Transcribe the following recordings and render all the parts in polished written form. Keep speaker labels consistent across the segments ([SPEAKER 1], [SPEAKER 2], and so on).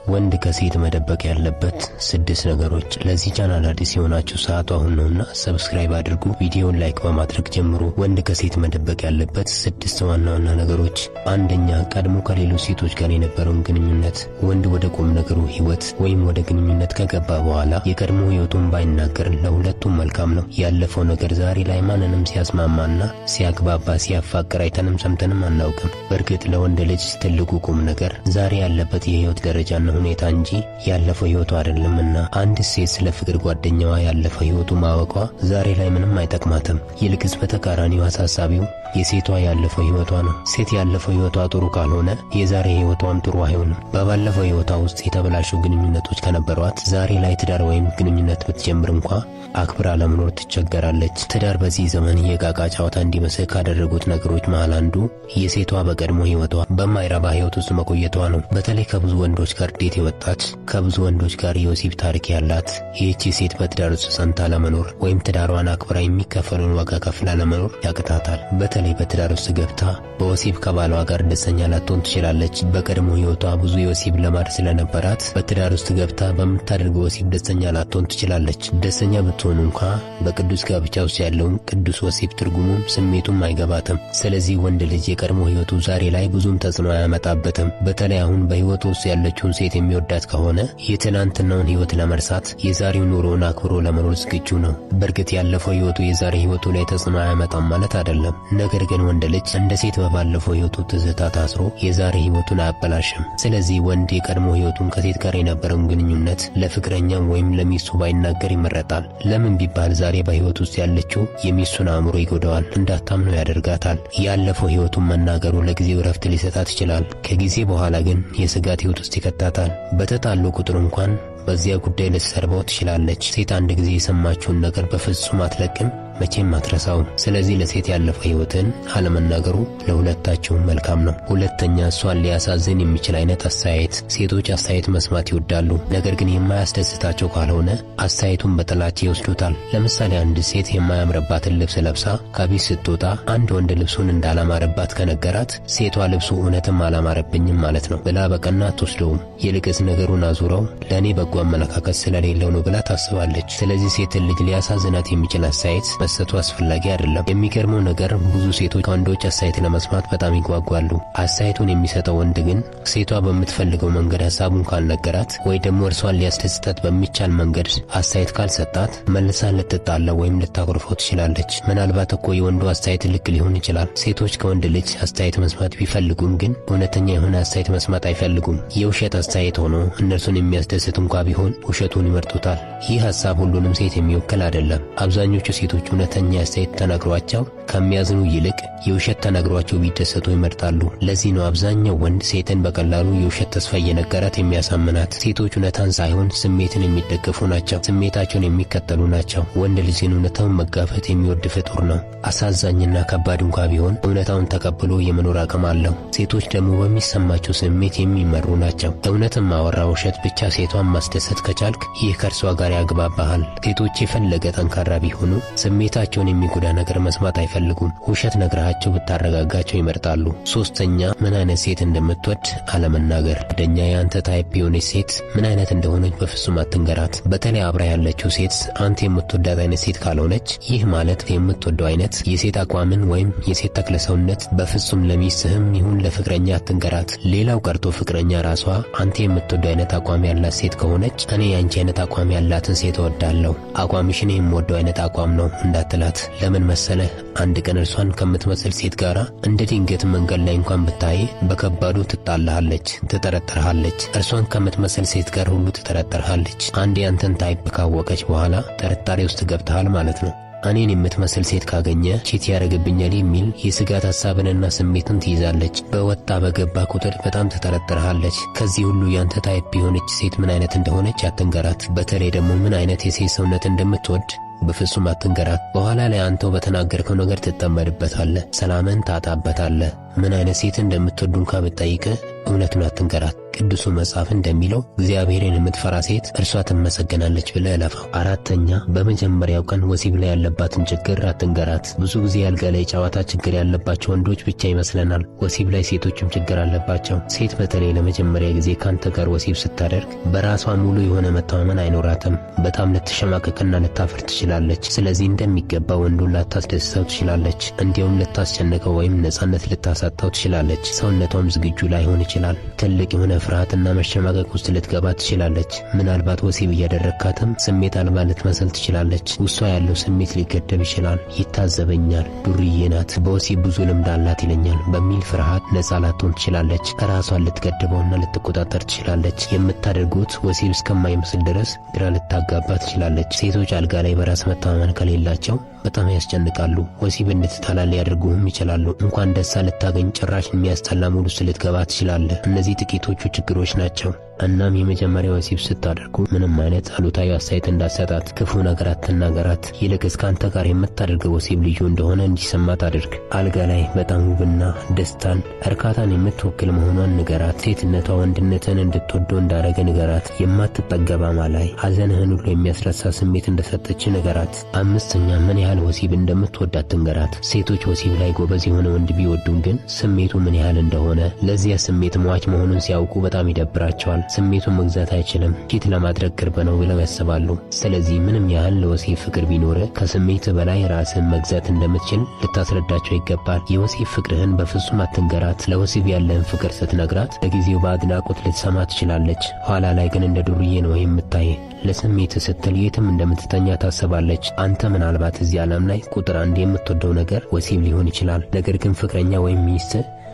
[SPEAKER 1] ወንድ ከሴት መደበቅ ያለበት 6 ነገሮች። ለዚህ ቻናል አዲስ የሆናችሁ ሰዓቱ አሁን ነውና ሰብስክራይብ አድርጉ፣ ቪዲዮውን ላይክ በማድረግ ጀምሩ። ወንድ ከሴት መደበቅ ያለበት 6 ዋና ዋና ነገሮች። አንደኛ፣ ቀድሞ ከሌሎች ሴቶች ጋር የነበረውን ግንኙነት። ወንድ ወደ ቁም ነገሩ ህይወት ወይም ወደ ግንኙነት ከገባ በኋላ የቀድሞ ህይወቱን ባይናገር ለሁለቱም መልካም ነው። ያለፈው ነገር ዛሬ ላይ ማንንም ሲያስማማና ሲያግባባ ሲያፋቅር አይተንም ሰምተንም አናውቅም። በእርግጥ ለወንድ ልጅ ትልቁ ቁም ነገር ዛሬ ያለበት የህይወት ደረጃና ሁኔታ እንጂ ያለፈው ህይወቱ አይደለምና አንድ ሴት ስለ ፍቅር ጓደኛዋ ያለፈው ህይወቱ ማወቋ ዛሬ ላይ ምንም አይጠቅማትም። ይልቅስ በተቃራኒው አሳሳቢው የሴቷ ያለፈው ህይወቷ ነው። ሴት ያለፈው ህይወቷ ጥሩ ካልሆነ የዛሬ ህይወቷም ጥሩ አይሆንም። በባለፈው ህይወቷ ውስጥ የተበላሹ ግንኙነቶች ከነበሯት ዛሬ ላይ ትዳር ወይም ግንኙነት ብትጀምር እንኳ አክብራ ለመኖር ትቸገራለች። ትዳር በዚህ ዘመን የጋጋ ጨዋታ እንዲመስል ካደረጉት ነገሮች መሃል አንዱ የሴቷ በቀድሞ ህይወቷ በማይረባ ህይወት ውስጥ መቆየቷ ነው። በተለይ ከብዙ ወንዶች ጋር ዴት የወጣች ከብዙ ወንዶች ጋር የወሲብ ታሪክ ያላት ይህቺ ሴት በትዳር ውስጥ ጸንታ ለመኖር ወይም ትዳሯን አክብራ የሚከፈለውን ዋጋ ከፍላ ለመኖር ያቅታታል። በተለይ በትዳር ውስጥ ገብታ በወሲብ ከባሏ ጋር ደስተኛ ላትሆን ትችላለች። በቀድሞ ህይወቷ ብዙ የወሲብ ልማድ ስለነበራት በትዳር ውስጥ ገብታ በምታደርገው ወሲብ ደስተኛ ላትሆን ትችላለች። ደስተኛ ብትሆን እንኳ በቅዱስ ጋብቻ ውስጥ ያለውን ቅዱስ ወሲብ ትርጉሙም ስሜቱም አይገባትም። ስለዚህ ወንድ ልጅ የቀድሞ ህይወቱ ዛሬ ላይ ብዙም ተጽዕኖ አያመጣበትም። በተለይ አሁን በህይወቱ ውስጥ ያለችውን ሴት የሚወዳት ከሆነ የትናንትናውን ህይወት ለመርሳት የዛሬው ኑሮውን አክብሮ ለመኖር ዝግጁ ነው። በእርግጥ ያለፈው ህይወቱ የዛሬ ህይወቱ ላይ ተጽዕኖ አያመጣም ማለት አይደለም። ነገር ግን ወንድ ልጅ እንደ ሴት በባለፈው ህይወቱ ትዝታ ታስሮ የዛሬ ህይወቱን አያበላሽም። ስለዚህ ወንድ የቀድሞ ህይወቱን ከሴት ጋር የነበረውን ግንኙነት ለፍቅረኛው ወይም ለሚስቱ ባይናገር ይመረጣል። ለምን ቢባል ዛሬ በህይወት ውስጥ ያለችው የሚስቱን አእምሮ ይጎዳዋል፣ እንዳታምነው ያደርጋታል። ያለፈው ህይወቱን መናገሩ ለጊዜው ረፍት ሊሰጣት ይችላል። ከጊዜ በኋላ ግን የስጋት ህይወት ውስጥ ይከታታል። በተጣሉ ቁጥር እንኳን በዚያ ጉዳይ ልትሰርበው ትችላለች። ሴት አንድ ጊዜ የሰማችውን ነገር በፍጹም አትለቅም፣ መቼም አትረሳውም። ስለዚህ ለሴት ያለፈው ህይወትን አለመናገሩ ለሁለታቸውም መልካም ነው። ሁለተኛ፣ እሷን ሊያሳዝን የሚችል አይነት አስተያየት። ሴቶች አስተያየት መስማት ይወዳሉ። ነገር ግን የማያስደስታቸው ካልሆነ አስተያየቱን በጥላቻ ይወስዱታል። ለምሳሌ አንድ ሴት የማያምርባትን ልብስ ለብሳ ከቤት ስትወጣ አንድ ወንድ ልብሱን እንዳላማረባት ከነገራት ሴቷ ልብሱ እውነትም አላማረብኝም ማለት ነው ብላ በቀና አትወስደውም። ይልቅስ ነገሩን አዙረው ለእኔ በጎ አመለካከት ስለሌለው ነው ብላ ታስባለች። ስለዚህ ሴትን ልጅ ሊያሳዝናት የሚችል አስተያየት መስጠቱ አስፈላጊ አይደለም። የሚገርመው ነገር ብዙ ሴቶች ከወንዶች አስተያየት ለመስማት በጣም ይጓጓሉ። አስተያየቱን የሚሰጠው ወንድ ግን ሴቷ በምትፈልገው መንገድ ሐሳቡን ካልነገራት ወይ ደግሞ እርሷን ሊያስደስታት በሚቻል መንገድ አስተያየት ካልሰጣት መልሳ ልትጣላ ወይም ልታኮርፈው ትችላለች። ምናልባት እኮ የወንዱ አስተያየት ልክ ሊሆን ይችላል። ሴቶች ከወንድ ልጅ አስተያየት መስማት ቢፈልጉም ግን እውነተኛ የሆነ አስተያየት መስማት አይፈልጉም። የውሸት አስተያየት ሆኖ እነርሱን የሚያስደስት እንኳ ቢሆን ውሸቱን ይመርጡታል። ይህ ሐሳብ ሁሉንም ሴት የሚወክል አይደለም። አብዛኞቹ ሴቶች እውነተኛ አስተያየት ተነግሯቸው ከሚያዝኑ ይልቅ የውሸት ተነግሯቸው ቢደሰቱ ይመርጣሉ። ለዚህ ነው አብዛኛው ወንድ ሴትን በቀላሉ የውሸት ተስፋ እየነገራት የሚያሳምናት። ሴቶች እውነታን ሳይሆን ስሜትን የሚደገፉ ናቸው፣ ስሜታቸውን የሚከተሉ ናቸው። ወንድ ልጅን እውነታውን መጋፈጥ የሚወድ ፍጡር ነው። አሳዛኝና ከባድ እንኳ ቢሆን እውነታውን ተቀብሎ የመኖር አቅም አለው። ሴቶች ደግሞ በሚሰማቸው ስሜት የሚመሩ ናቸው። እውነትን ማወራ ውሸት ብቻ ሴቷን ማስደሰት ከቻልክ ይህ ከእርሷ ጋር ያግባባሃል። ሴቶች የፈለገ ጠንካራ ቢሆኑ ስሜታቸውን የሚጎዳ ነገር መስማት አይፈልጉም። ውሸት ነግራቸው ብታረጋጋቸው ይመርጣሉ። ሶስተኛ፣ ምን አይነት ሴት እንደምትወድ አለመናገር። ጓደኛ የአንተ ታይፕ የሆነች ሴት ምን አይነት እንደሆነች በፍጹም አትንገራት። በተለይ አብራ ያለችው ሴት አንተ የምትወዳት አይነት ሴት ካልሆነች ይህ ማለት የምትወደው አይነት የሴት አቋምን ወይም የሴት ተክለ ሰውነት በፍጹም ለሚስትህም ይሁን ለፍቅረኛ አትንገራት። ሌላው ቀርቶ ፍቅረኛ ራሷ አንተ የምትወደው አይነት አቋም ያላት ሴት ከሆነች እኔ ያንቺ አይነት አቋም ያላትን ሴት እወዳለሁ፣ አቋምሽን የምወደው አይነት አቋም ነው እንዳትላት። ለምን መሰለህ? አንድ ቀን እርሷን ከምትመስል ሴት ጋር እንደ ድንገት መንገድ ላይ እንኳን ብታይ በከባዱ ትጣላሃለች፣ ትጠረጥርሃለች። እርሷን ከምትመስል ሴት ጋር ሁሉ ትጠረጥርሃለች። አንድ ያንተን ታይፕ ካወቀች በኋላ ጥርጣሬ ውስጥ ገብተሃል ማለት ነው። እኔን የምትመስል ሴት ካገኘ ቺት ያደርግብኛል የሚል የስጋት ሐሳብንና ስሜትን ትይዛለች። በወጣ በገባ ቁጥር በጣም ትጠረጥርሃለች። ከዚህ ሁሉ ያንተ ታይፕ የሆነች ሴት ምን አይነት እንደሆነች አትንገራት። በተለይ ደግሞ ምን አይነት የሴት ሰውነት እንደምትወድ በፍጹም አትንገራት። በኋላ ላይ አንተው በተናገርከው ነገር ትጠመድበታለህ፣ ሰላምን ታጣበታለህ። ምን አይነት ሴት እንደምትወዱ እንኳ ብትጠይቅህ እውነቱን አትንገራት። ቅዱሱ መጽሐፍ እንደሚለው እግዚአብሔርን የምትፈራ ሴት እርሷ ትመሰገናለች ብለህ እለፋው። አራተኛ በመጀመሪያው ቀን ወሲብ ላይ ያለባትን ችግር አትንገራት። ብዙ ጊዜ አልጋ ላይ ጨዋታ ችግር ያለባቸው ወንዶች ብቻ ይመስለናል። ወሲብ ላይ ሴቶችም ችግር አለባቸው። ሴት በተለይ ለመጀመሪያ ጊዜ ካንተ ጋር ወሲብ ስታደርግ በራሷ ሙሉ የሆነ መተማመን አይኖራትም። በጣም ልትሸማቀቅና ልታፍር ትችላለች። ስለዚህ እንደሚገባ ወንዱን ላታስደስተው ትችላለች። እንዲሁም ልታስጨንቀው ወይም ነጻነት ልታሳጣው ትችላለች። ሰውነቷም ዝግጁ ላይሆን ይችላል። ትልቅ የሆነ ፍርሃትና መሸማቀቅ ውስጥ ልትገባ ትችላለች። ምናልባት ወሲብ እያደረግካትም ስሜት አልባ ልትመስል ትችላለች። ውስጧ ያለው ስሜት ሊገደብ ይችላል። ይታዘበኛል፣ ዱርዬ ናት፣ በወሲብ ብዙ ልምድ አላት ይለኛል በሚል ፍርሃት ነጻ ላትሆን ትችላለች። ራሷን ልትገድበውና ልትቆጣጠር ትችላለች። የምታደርጉት ወሲብ እስከማይመስል ድረስ ግራ ልታጋባ ትችላለች። ሴቶች አልጋ ላይ በራስ መተማመን ከሌላቸው በጣም ያስጨንቃሉ። ወሲብ እንድትጠላ ሊያደርጉህም ይችላሉ። እንኳን ደስ ልታገኝ ጭራሽ የሚያስጠላ ሙድ ውስጥ ልትገባ ትችላለህ። እነዚህ ጥቂቶቹ ችግሮች ናቸው። እናም የመጀመሪያ ወሲብ ስታደርጉ ምንም አይነት አሉታዊ አስተያየት እንዳትሰጣት፣ ክፉ ነገር አትናገራት። ይልቅስ ካንተ ጋር የምታደርገው ወሲብ ልዩ እንደሆነ እንዲሰማት አድርግ። አልጋ ላይ በጣም ውብና ደስታን፣ እርካታን የምትወክል መሆኗን ንገራት። ሴትነቷ ወንድነትን እንድትወደው እንዳረገ ንገራት። የማትጠገብ አማላይ ሐዘንህን ሁሉ የሚያስረሳ ስሜት እንደሰጠች ንገራት። አምስተኛ ምን ያህል ወሲብ እንደምትወዳት ትንገራት። ሴቶች ወሲብ ላይ ጎበዝ የሆነ ወንድ ቢወዱም ግን ስሜቱ ምን ያህል እንደሆነ ለዚያ ስሜት ሟች መሆኑን ሲያውቁ በጣም ይደብራቸዋል። ስሜቱን መግዛት አይችልም፣ ፊት ለማድረግ ቅርብ ነው ብለው ያስባሉ። ስለዚህ ምንም ያህል ለወሲብ ፍቅር ቢኖር ከስሜት በላይ ራስን መግዛት እንደምትችል ልታስረዳቸው ይገባል። የወሲብ ፍቅርህን በፍጹም አትንገራት። ለወሲብ ያለህን ፍቅር ስትነግራት ለጊዜው በአድናቆት ልትሰማ ትችላለች። ኋላ ላይ ግን እንደ ዱርዬ ነው የምታይ። ለስሜት ስትል የትም እንደምትተኛ ታስባለች። አንተ ምናልባት እዚህ ዓለም ላይ ቁጥር አንድ የምትወደው ነገር ወሲብ ሊሆን ይችላል። ነገር ግን ፍቅረኛ ወይም ሚስት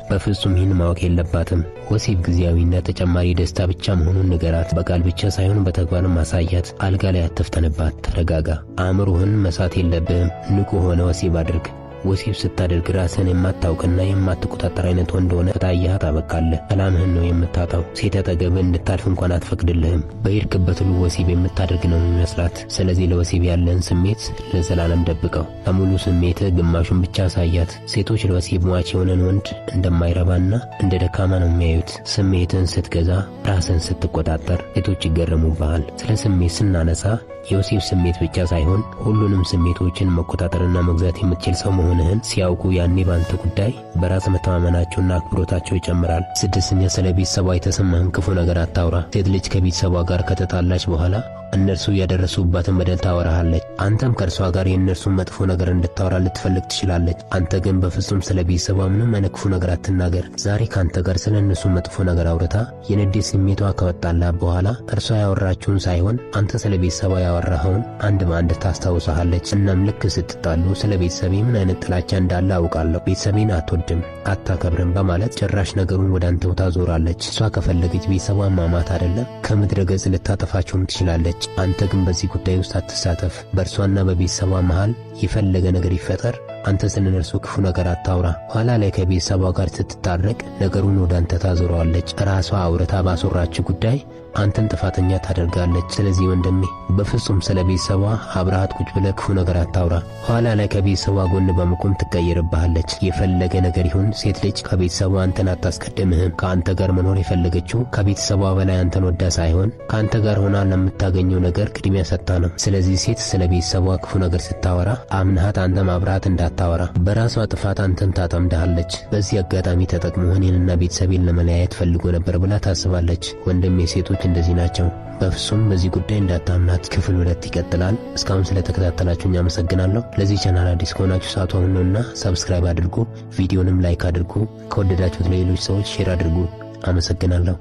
[SPEAKER 1] በፍጹም ይህን ማወቅ የለባትም። ወሲብ ጊዜያዊና ተጨማሪ ደስታ ብቻ መሆኑን ንገራት። በቃል ብቻ ሳይሆን በተግባርም ማሳያት። አልጋ ላይ አትፍጠንባት፣ ተረጋጋ። አእምሮህን መሳት የለብህም። ንቁ ሆነ ወሲብ አድርግ። ወሲብ ስታደርግ ራስን የማታውቅና የማትቆጣጠር አይነት ወንድ ሆነ ከታየህ ታበቃለህ። ሰላምህን ነው የምታጣው። ሴት አጠገብህ እንድታልፍ እንኳን አትፈቅድልህም። በሄድክበት ሁሉ ወሲብ የምታደርግ ነው የሚመስላት። ስለዚህ ለወሲብ ያለን ስሜት ለዘላለም ደብቀው። ከሙሉ ስሜትህ ግማሹን ብቻ አሳያት። ሴቶች ለወሲብ ሟች የሆነን ወንድ እንደማይረባና እንደ ደካማ ነው የሚያዩት። ስሜትን ስትገዛ፣ ራስን ስትቆጣጠር ሴቶች ይገረሙብሃል። ስለ ስሜት ስናነሳ የወሲብ ስሜት ብቻ ሳይሆን ሁሉንም ስሜቶችን መቆጣጠርና መግዛት የምትችል ሰው መሆንህን ሲያውቁ ያኔ ባንተ ጉዳይ በራስ መተማመናቸውና አክብሮታቸው ይጨምራል። ስድስተኛ ስለ ቤተሰቧ የተሰማህን ክፉ ነገር አታውራ። ሴት ልጅ ከቤተሰቧ ጋር ከተጣላች በኋላ እነርሱ ያደረሱባትን በደል ታወራሃለች። አንተም ከእርሷ ጋር የእነርሱን መጥፎ ነገር እንድታወራ ልትፈልግ ትችላለች። አንተ ግን በፍጹም ስለ ቤተሰቧ ምንም አይነት ክፉ ነገር አትናገር። ዛሬ ካንተ ጋር ስለ እነሱ መጥፎ ነገር አውርታ የንዴት ስሜቷ ከወጣላት በኋላ እርሷ ያወራችውን ሳይሆን አንተ ስለ ቤተሰቧ ያወራኸውን አንድ በአንድ ታስታውሳለች። እናም ልክ ስትጣሉ ስለ ቤተሰቤ ምን አይነት ጥላቻ እንዳለ አውቃለሁ፣ ቤተሰቤን አትወድም፣ አታከብርም በማለት ጭራሽ ነገሩን ወደ አንተው ታዞራለች። እሷ ከፈለገች ቤተሰቧን ማማት አይደለም ከምድረ ገጽ ልታጠፋቸውም ትችላለች። አንተ ግን በዚህ ጉዳይ ውስጥ አትሳተፍ። በእርሷና በቤተሰቧ መሃል የፈለገ ነገር ይፈጠር፣ አንተ ስለ እነርሱ ክፉ ነገር አታውራ። ኋላ ላይ ከቤተሰቧ ጋር ስትታረቅ ነገሩን ወደ አንተ ታዞረዋለች። ራሷ አውርታ ባስወራች ጉዳይ አንተን ጥፋተኛ ታደርጋለች። ስለዚህ ወንድሜ በፍጹም ስለ ቤተሰቧ አብረሃት ቁጭ ብለህ ክፉ ነገር አታውራ። ኋላ ላይ ከቤተሰቧ ጎን በመቆም ትቀየርብሃለች። የፈለገ ነገር ይሁን ሴት ልጅ ከቤተሰቧ አንተን አታስቀድምህም። ከአንተ ጋር መኖር የፈለገችው ከቤተሰቧ በላይ አንተን ወዳ ሳይሆን ከአንተ ጋር ሆና ለምታገኘው ነገር ቅድሚያ ሰጥታ ነው። ስለዚህ ሴት ስለ ቤተሰቧ ክፉ ነገር ስታወራ አምናሃት አንተም አብረሃት እንዳታወራ በራሷ ጥፋት አንተን ታጠምድሃለች። በዚህ አጋጣሚ ተጠቅሞ እኔንና ቤተሰቤን ለመለያየት ፈልጎ ነበር ብላ ታስባለች። ወንድሜ ሴቶች እንደዚህ ናቸው። በፍጹም በዚህ ጉዳይ እንዳታምናት። ክፍል 2 ይቀጥላል። እስካሁን ስለተከታተላችሁኝ አመሰግናለሁ። ለዚህ ቻናል አዲስ ከሆናችሁ ሰዓቱ አሁን ነውና ሰብስክራይብ አድርጉ። ቪዲዮንም ላይክ አድርጉ። ከወደዳችሁት ለሌሎች ሰዎች ሼር አድርጉ። አመሰግናለሁ።